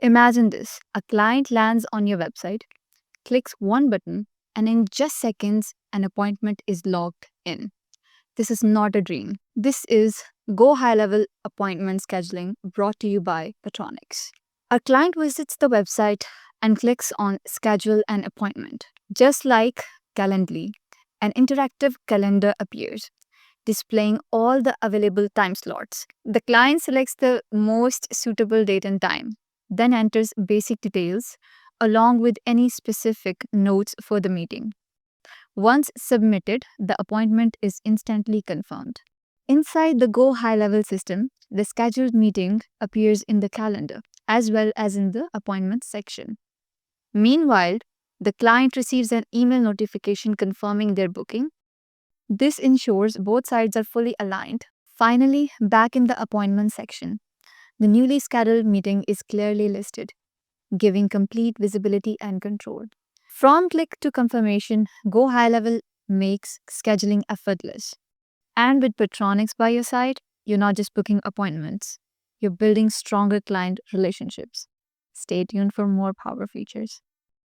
Imagine this: a client lands on your website, clicks one button, and in just seconds, an appointment is logged in. This is not a dream. This is GoHighLevel appointment scheduling brought to you by Patronecs. A client visits the website and clicks on Schedule an Appointment. Just like Calendly, an interactive calendar appears, displaying all the available time slots. The client selects the most suitable date and time, then enters basic details along with any specific notes for the meeting. Once submitted, the appointment is instantly confirmed. Inside the GoHighLevel system, the scheduled meeting appears in the calendar as well as in the appointment section. Meanwhile, the client receives an email notification confirming their booking. This ensures both sides are fully aligned. Finally, back in the appointment section, the newly scheduled meeting is clearly listed, giving complete visibility and control. From click to confirmation, GoHighLevel makes scheduling effortless. And with Patronecs by your side, you're not just booking appointments, you're building stronger client relationships. Stay tuned for more power features.